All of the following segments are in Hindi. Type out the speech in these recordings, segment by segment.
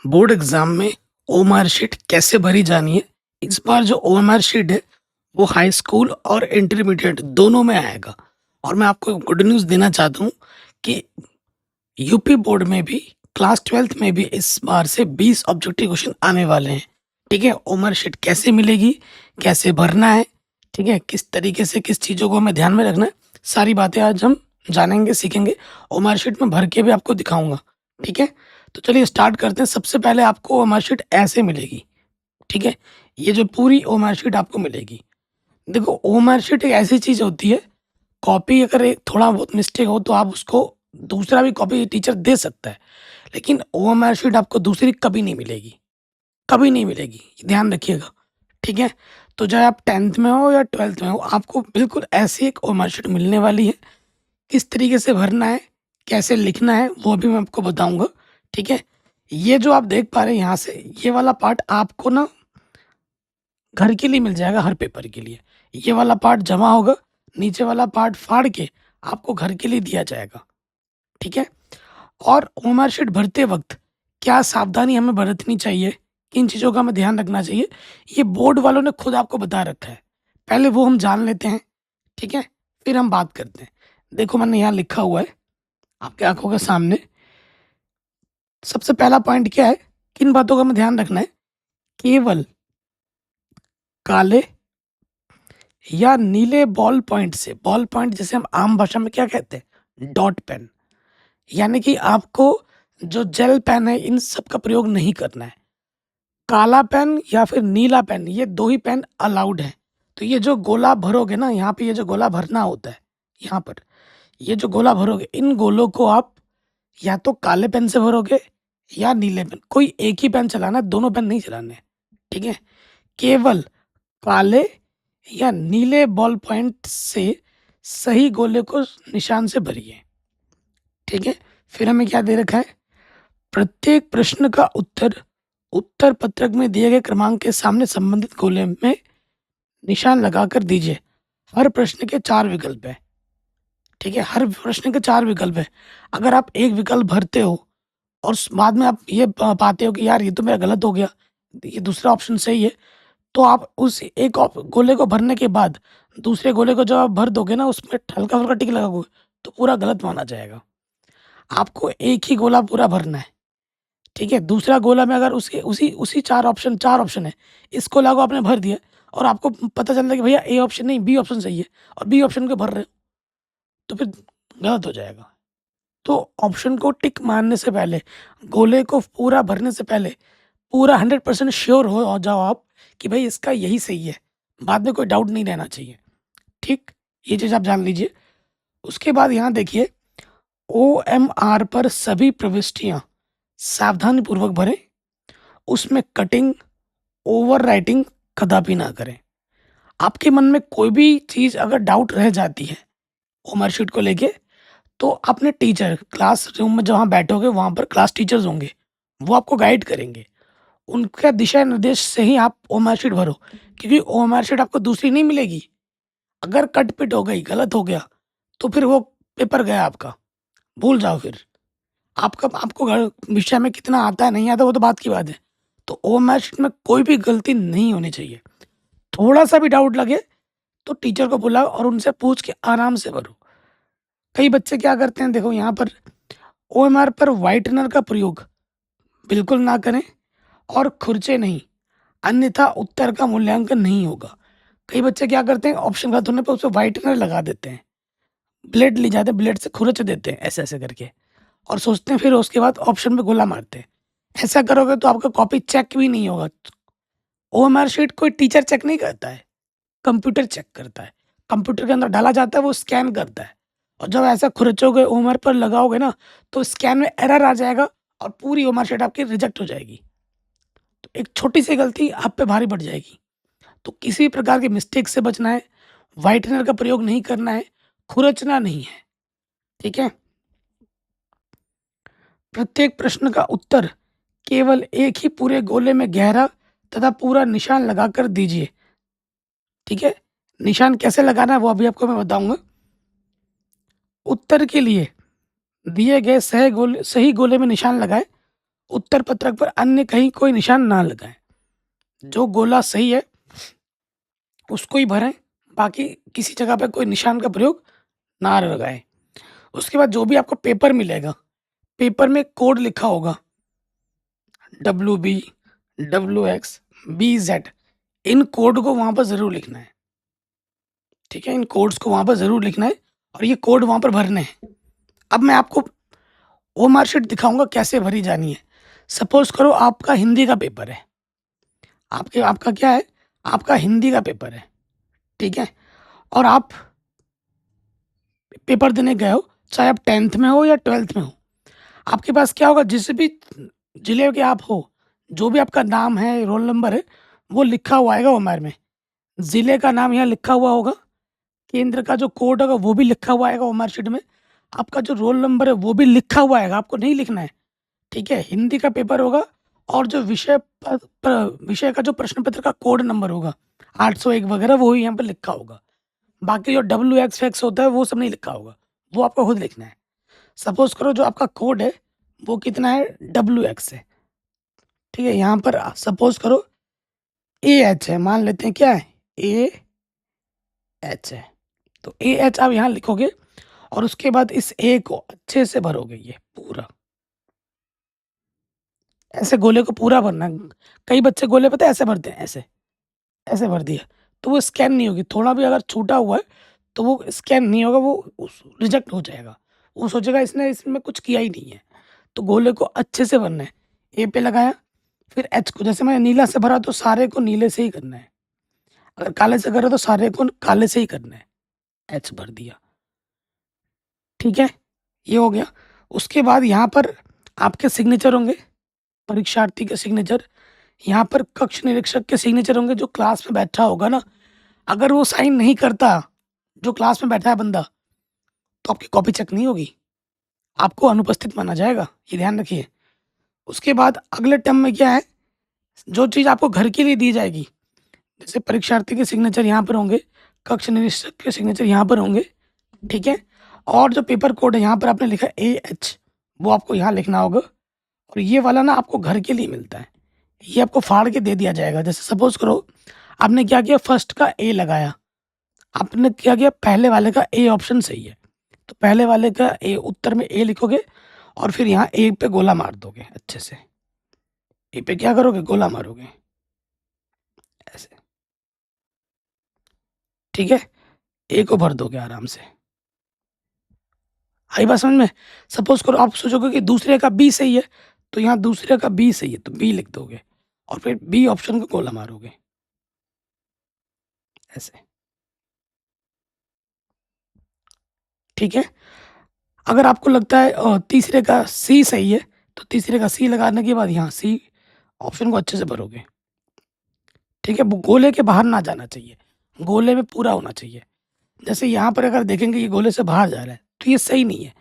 बोर्ड एग्जाम में ओएमआर शीट कैसे भरी जानी है। इस बार जो ओएमआर शीट है वो हाई स्कूल और इंटरमीडिएट दोनों में आएगा। और मैं आपको गुड न्यूज़ देना चाहता हूँ कि यूपी बोर्ड में भी क्लास 12th में भी इस बार से 20 ऑब्जेक्टिव क्वेश्चन आने वाले हैं। ठीक है, ओएमआर शीट कैसे मिलेगी, कैसे भरना है, ठीक है, किस तरीके से किस चीज़ों को हमें ध्यान में रखना है, सारी बातें आज हम जानेंगे सीखेंगे। ओएमआर शीट में भर के भी आपको दिखाऊंगा। ठीक है, तो चलिए स्टार्ट करते हैं। सबसे पहले आपको ओएमआर शीट ऐसे मिलेगी। ठीक है, ये जो पूरी ओएमआर शीट आपको मिलेगी, देखो ओएमआर शीट एक ऐसी चीज़ होती है, कॉपी अगर एक थोड़ा बहुत मिस्टेक हो तो आप उसको दूसरा भी कॉपी टीचर दे सकता है, लेकिन ओएमआर शीट आपको दूसरी कभी नहीं मिलेगी, कभी नहीं मिलेगी, ध्यान रखिएगा। ठीक है, तो चाहे आप 10th में हो या 12th में हो, आपको बिल्कुल ऐसी एक ओएमआर शीट मिलने वाली है। किस तरीके से भरना है, कैसे लिखना है, वो भी मैं आपको बताऊंगा। ठीक है, ये जो आप देख पा रहे हैं यहाँ से, ये वाला पार्ट आपको ना घर के लिए मिल जाएगा, हर पेपर के लिए। ये वाला पार्ट जमा होगा, नीचे वाला पार्ट फाड़ के आपको घर के लिए दिया जाएगा। ठीक है, और ओएमआर शीट भरते वक्त क्या सावधानी हमें बरतनी चाहिए, किन चीज़ों का हमें ध्यान रखना चाहिए, ये बोर्ड वालों ने खुद आपको बता रखा है। पहले वो हम जान लेते हैं। ठीक है, फिर हम बात करते हैं। देखो मैंने यहाँ लिखा हुआ है आपके आंखों के सामने। सबसे पहला पॉइंट क्या है, किन बातों का हमें ध्यान रखना है, केवल काले या नीले बॉल पॉइंट से, बॉल पॉइंट जैसे हम आम भाषा में क्या कहते हैं, डॉट पेन, यानी कि आपको जो जेल पेन है इन सब का प्रयोग नहीं करना है। काला पेन या फिर नीला पेन, ये दो ही पेन अलाउड है। तो ये जो गोला भरोगे ना, यहाँ पे ये जो गोला भरना होता है, यहाँ पर ये जो गोला भरोगे, इन गोलों को आप या तो काले पेन से भरोगे या नीले पेन, कोई एक ही पेन चलाना है, दोनों पेन नहीं चलाने। ठीक है, केवल काले या नीले बॉल पॉइंट से सही गोले को निशान से भरिए। ठीक है, फिर हमें क्या दे रखा है, प्रत्येक प्रश्न का उत्तर उत्तर पत्रक में दिए गए क्रमांक के सामने संबंधित गोले में निशान लगाकर दीजिए। हर प्रश्न के 4 विकल्प है। ठीक है, हर प्रश्न के 4 विकल्प है। अगर आप एक विकल्प भरते हो और बाद में आप ये पाते हो कि यार ये तो मेरा गलत हो गया, ये दूसरा ऑप्शन सही है, तो आप उस एक गोले को भरने के बाद दूसरे गोले को जब आप भर दोगे ना, उसमें हल्का फुल्का टिक लगाओगे तो पूरा गलत माना जाएगा। आपको एक ही गोला पूरा भरना है। ठीक है, दूसरा गोला में अगर उसके उसी उसी 4 ऑप्शन है, इस गोला को आपने भर दिया और आपको पता चल रहा है कि भैया ए ऑप्शन नहीं, बी ऑप्शन सही है, और बी ऑप्शन को भर रहे हो, तो फिर गलत हो जाएगा। तो ऑप्शन को टिक मारने से पहले, गोले को पूरा भरने से पहले पूरा 100% श्योर हो जाओ आप कि भाई इसका यही सही है। बाद में कोई डाउट नहीं रहना चाहिए। ठीक, ये चीज़ आप जान लीजिए। उसके बाद यहाँ देखिए, ओएमआर पर सभी प्रविष्टियाँ सावधानीपूर्वक भरें। उसमें कटिंग, ओवर राइटिंग कदापि ना करें। आपके मन में कोई भी चीज़ अगर डाउट रह जाती है ओएमआर शीट को लेके, तो अपने टीचर, क्लासरूम में जहाँ बैठोगे वहाँ पर क्लास टीचर्स होंगे, वो आपको गाइड करेंगे। उनका दिशा निर्देश से ही आप ओएमआर शीट भरो, क्योंकि ओएमआर शीट आपको दूसरी नहीं मिलेगी। अगर कट-पिट हो गई, गलत हो गया, तो फिर वो पेपर गया आपका, भूल जाओ फिर। आपका आपको विषय में कितना आता है, नहीं आता, वो तो बात की बात है। तो ओएमआर शीट में कोई भी गलती नहीं होनी चाहिए। थोड़ा-सा भी डाउट लगे, तो टीचर को बुलाओ और उनसे पूछ के आराम से भरो। कई बच्चे क्या करते हैं, देखो यहाँ पर ओएमआर पर व्हाइटनर का प्रयोग बिल्कुल ना करें और खुरचे नहीं, अन्यथा उत्तर का मूल्यांकन नहीं होगा। कई बच्चे क्या करते हैं, ऑप्शन गलत होने पे उसपे व्हाइटनर लगा देते हैं, ब्लेड ले जाते हैं, ब्लेड से खुरच देते हैं ऐसे-ऐसे करके, और सोचते हैं फिर उसके बाद ऑप्शन पे गोला मारते हैं। ऐसा करोगे तो आपका कॉपी चेक भी नहीं होगा। ओएमआर शीट कोई टीचर चेक नहीं करता है, कंप्यूटर चेक करता है। कंप्यूटर के अंदर डाला जाता है, वो स्कैन करता है, और जब ऐसा खुरचोगे, ओएमआर पर लगाओगे ना, तो स्कैन में एरर आ जाएगा और पूरी ओएमआर शीट आपकी रिजेक्ट हो जाएगी। तो एक छोटी-सी गलती आप पे भारी पड़ जाएगी। तो किसी भी प्रकार के मिस्टेक से बचना है, व्हाइटनर का प्रयोग नहीं करना है, खुरचना नहीं है। ठीक है? प्रत्येक प्रश्न का उत्तर केवल एक ही पूरे गोले में गहरा तथा पूरा निशान लगाकर दीजिए। ठीक है? निशान कैसे लगाना है वो अभी आपको मैं बताऊँगा। उत्तर के लिए दिए गए सही गोले में निशान लगाएँ। उत्तर पत्रक पर अन्य कहीं कोई निशान ना लगाएं। जो गोला सही है उसको ही भरें, बाकी किसी जगह पे कोई निशान का प्रयोग ना लगाएं। उसके बाद जो भी आपको पेपर मिलेगा, पेपर में कोड लिखा होगा WB, WX, BZ, इन कोड को वहाँ पर ज़रूर लिखना है। ठीक है, इन कोड्स को वहाँ पर ज़रूर लिखना है और ये कोड वहाँ पर भरने हैं। अब मैं आपको ओएमआर शीट दिखाऊंगा कैसे भरी जानी है। सपोज करो आपका हिंदी का पेपर है, आपका क्या है, आपका हिंदी का पेपर है, ठीक है, और आप पेपर देने गए हो, चाहे आप 10th में हो या 12th में हो। आपके पास क्या होगा, जिस भी जिले के आप हो, जो भी आपका नाम है, रोल नंबर है, वो लिखा हुआ आएगा ओएमआर में। ज़िले का नाम यहाँ लिखा हुआ होगा, केंद्र का जो कोड होगा वो भी लिखा हुआ आएगा ओएमआर शीट में, आपका जो रोल नंबर है वो भी लिखा हुआ आएगा, आपको नहीं लिखना है। ठीक है, हिंदी का पेपर होगा और जो विषय का जो प्रश्न पत्र का कोड नंबर होगा 801 वगैरह, वो ही यहाँ पर लिखा होगा। बाकी जो WX फैक्स होता है वो सब नहीं लिखा होगा, वो आपको खुद लिखना है। सपोज करो जो आपका कोड है वो कितना है, WX है। ठीक है, यहाँ पर सपोज करो AH है, मान लेते हैं क्या है, AH है, तो AH आप यहाँ लिखोगे और उसके बाद इस A को अच्छे से भरोगे, ये पूरा ऐसे गोले को पूरा भरना है। कई बच्चे गोले पता है ऐसे भरते हैं, ऐसे ऐसे भर दिया, तो वो स्कैन नहीं होगी। थोड़ा भी अगर छूटा हुआ है तो वो स्कैन नहीं होगा, वो रिजेक्ट हो जाएगा। वो सोचेगा इसने इसमें कुछ किया ही नहीं है। तो गोले को अच्छे से भरना है। ए पे लगाया, फिर एच को, जैसे मैंने नीला से भरा तो सारे को नीले से ही करना है, अगर काले से करा तो सारे को काले से ही करना है। एच भर दिया, ठीक है, ये हो गया। उसके बाद यहाँ पर आपके सिग्नेचर होंगे, परीक्षार्थी के सिग्नेचर, यहाँ पर कक्ष निरीक्षक के सिग्नेचर होंगे, जो क्लास में बैठा होगा ना। अगर वो साइन नहीं करता, जो क्लास में बैठा है बंदा, तो आपकी कॉपी चेक नहीं होगी, आपको अनुपस्थित माना जाएगा, ये ध्यान रखिए। उसके बाद अगले टर्म में क्या है, जो चीज़ आपको घर के लिए दी जाएगी, जैसे परीक्षार्थी के सिग्नेचर यहाँ पर होंगे, कक्ष निरीक्षक के सिग्नेचर यहाँ पर होंगे, ठीक है, और जो पेपर कोड है यहाँ पर आपने लिखा AH, वो आपको यहाँ लिखना होगा। और ये वाला ना आपको घर के लिए मिलता है, ये आपको फाड़ के दे दिया जाएगा। जैसे सपोज करो आपने क्या किया, फर्स्ट का A लगाया, आपने क्या किया, पहले वाले का A ऑप्शन सही है, तो पहले वाले का A, उत्तर में A लिखोगे और फिर यहाँ A पे गोला मार दोगे अच्छे से। A पे क्या करोगे, गोला मारोगे ऐसे, ठीक है, A को भर दोगे आराम से। आई बात समझ में। सपोज करो आप सोचोगे कि दूसरे का B सही है, तो यहाँ दूसरे का B सही है तो B लिख दोगे और फिर B ऑप्शन को गोला मारोगे ऐसे, ठीक है। अगर आपको लगता है तीसरे का C सही है, तो तीसरे का C लगाने के बाद यहाँ C ऑप्शन को अच्छे से भरोगे, ठीक है। वो गोले के बाहर ना जाना चाहिए, गोले में पूरा होना चाहिए। जैसे यहाँ पर अगर देखेंगे ये गोले से बाहर जा रहा है, तो ये सही नहीं है,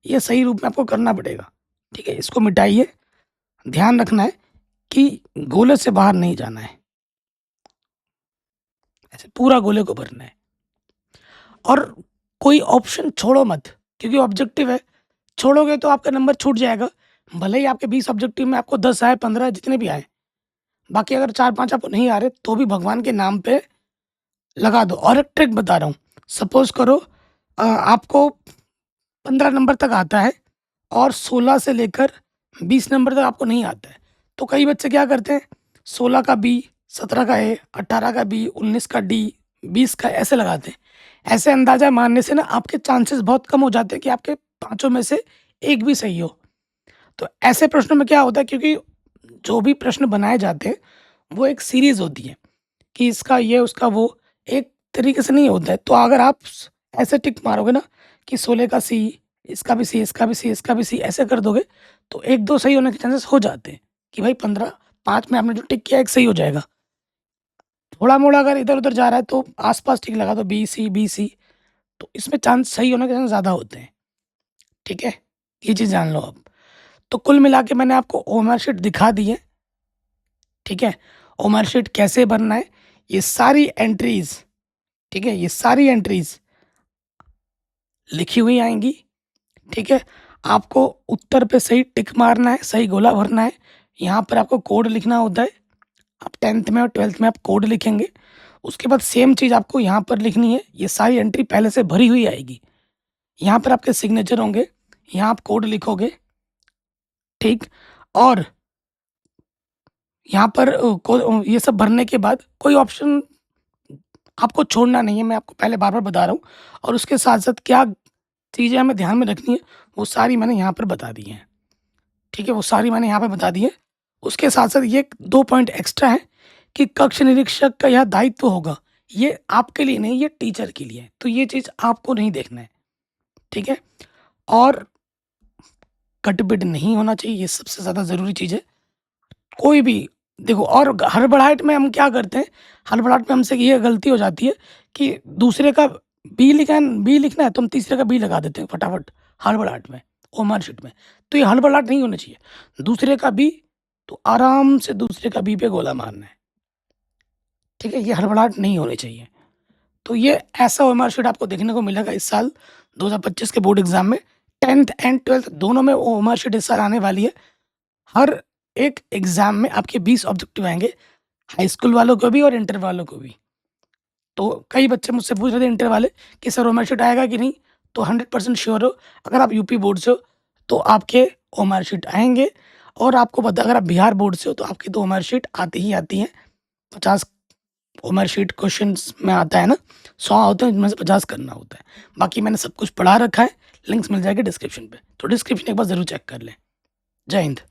ये सही रूप में आपको करना पड़ेगा, ठीक है। इसको मिटाइए, ध्यान रखना है कि गोले से बाहर नहीं जाना है, ऐसे पूरा गोले को भरना है। और कोई ऑप्शन छोड़ो मत, क्योंकि ऑब्जेक्टिव है, छोड़ोगे तो आपका नंबर छूट जाएगा। भले ही आपके 20 ऑब्जेक्टिव में आपको 10 आए, 15 जितने भी आए, बाकी अगर 4-5 आपको नहीं आ रहे तो भी भगवान के नाम पे लगा दो। और एक ट्रिक बता रहा हूँ, सपोज करो आपको 15 नंबर तक आता है और 16 से लेकर 20 नंबर तक आपको नहीं आता है, तो कई बच्चे क्या करते हैं, 16 का B, 17 का A, 18 का B, 19 का D, 20 का ऐसे लगाते हैं। ऐसे अंदाजा मारने से ना आपके चांसेस बहुत कम हो जाते हैं कि आपके पाँचों में से एक भी सही हो। तो ऐसे प्रश्नों में क्या होता है, क्योंकि जो भी प्रश्न बनाए जाते हैं वो एक सीरीज़ होती है कि इसका ये, उसका वो, एक तरीके से नहीं होता है। तो अगर आप ऐसे टिक मारोगे ना कि 16 का C, इसका भी C, इसका भी C, इसका भी C, ऐसे कर दोगे तो 1-2 सही होने के चांसेस हो जाते हैं कि भाई 15, 5 में आपने जो टिक किया एक सही हो जाएगा। थोड़ा-मोड़ा अगर इधर-उधर जा रहा है तो आस-पास टिक लगा दो BC, BC, तो इसमें चांस सही होने के चांस ज़्यादा होते हैं, ठीक है? ये चीज़ जान लो आप। तो कुल मिला के मैंने आपको ओएमआर शीट दिखा दी है, ठीक है? ओएमआर शीट कैसे बनना है, ये सारी एंट्रीज़, ठीक है? ये सारी एंट्रीज़ लिखी हुई आएँगी, ठीक है? आपको उत्तर पे सही टिक मारना है, सही गोला भरना है। यहाँ पर आपको कोड लिखना होता है। आप 10th में और 12th में आप कोड लिखेंगे। उसके बाद सेम चीज़ आपको यहाँ पर लिखनी है। ये सारी एंट्री पहले से भरी हुई आएगी। यहाँ पर आपके सिग्नेचर होंगे, यहाँ आप कोड लिखोगे, ठीक? और यहाँ पर ये सब भरने के बाद कोई ऑप्शन आपको छोड़ना नहीं है, मैं आपको पहले बार-बार बता रहा हूँ। और उसके साथ-साथ क्या चीज़ें हमें ध्यान में रखनी है, वो सारी मैंने यहाँ पर बता दी हैं, ठीक है? वो सारी मैंने यहाँ पे बता दी है। उसके साथ-साथ ये 2 पॉइंट एक्स्ट्रा है कि कक्ष निरीक्षक का यह दायित्व होगा, ये आपके लिए नहीं, ये टीचर के लिए है। तो ये चीज़ आपको नहीं देखना है, ठीक है? और कट-पिट नहीं होना चाहिए, ये सबसे ज़्यादा ज़रूरी चीज़ है। कोई भी देखो, और हड़बड़ाहट में हम क्या करते हैं, हड़बड़ाहट में हमसे ये गलती हो जाती है कि दूसरे का बी लिखना है तो हम तीसरे का बी लगा देते हैं फटाफट हड़बड़ाहट में, ओमर शीट में। तो ये हड़बड़ाहट नहीं होनी चाहिए। दूसरे का बी, तो आराम से दूसरे का बी पे गोला मारना है, ठीक है? ये हड़बड़ाहट नहीं होनी चाहिए। तो ये ऐसा ओएमआर शीट आपको देखने को मिलेगा इस साल 2025 के बोर्ड एग्ज़ाम में। 10th एंड 12th दोनों में ओएमआर शीट इस साल आने वाली है। हर एक एग्ज़ाम में आपके 20 ऑब्जेक्टिव आएँगे, हाई स्कूल वालों को भी और इंटर वालों को भी। तो कई बच्चे मुझसे पूछ रहे थे इंटर वाले कि सर ओएमआर शीट आएगा कि नहीं? तो 100% श्योर हो, अगर आप यूपी बोर्ड से हो तो आपके ओएमआर शीट आएँगे। और आपको पता है, अगर आप बिहार बोर्ड से हो तो आपकी तो ओएमआर शीट आती ही आती हैं। 50 ओएमआर शीट क्वेश्चंस में आता है ना, 100 होते हैं जिनमें से 50 करना होता है। बाकी मैंने सब कुछ पढ़ा रखा है, लिंक्स मिल जाएँगे डिस्क्रिप्शन पे। तो डिस्क्रिप्शन एक बार ज़रूर चेक कर लें। जय हिंद।